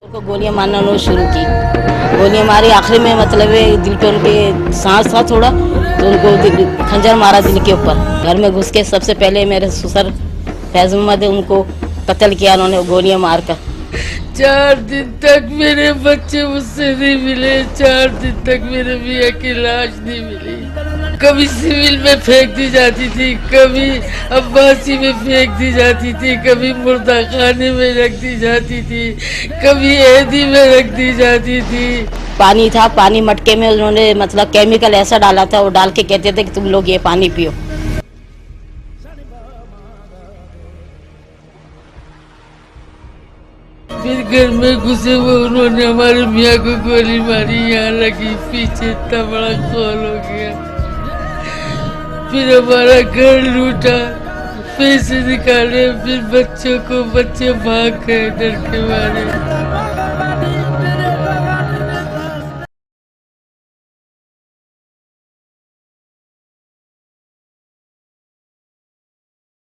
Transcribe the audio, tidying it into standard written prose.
को गोलियां मारना उन्होंने शुरू की। गोलियां मारी, आखिरी में मतलब दिल पे उनके सांस था थोड़ा, तो उनको खंजर मारा दिल के ऊपर। घर में घुस के सबसे पहले मेरे ससुर फैज मोहम्मद उनको कत्ल किया उन्होंने गोलियां मार कर। 4 दिन तक मेरे बच्चे मुझसे नहीं मिले। 4 दिन तक मेरे मियाँ की लाश नहीं मिली। कभी सिविल में फेंक दी जाती थी, कभी अब्बासी में फेंक दी जाती थी, कभी मुर्दा खाने में रख दी जाती थी, कभी ऐदी में रख दी जाती थी। पानी था, पानी मटके में उन्होंने मतलब केमिकल ऐसा डाला था, वो डाल के कहते थे कि तुम लोग ये पानी पियो। फिर घर में घुसे वो उन्होंने हमारे मियाँ को गोली मारी, यहाँ लगी, पीछे इतना बड़ा खोल हो गया। फिर हमारा घर लूटा, पैसे निकाले, फिर बच्चों को, बच्चे भाग गए डर के मारे।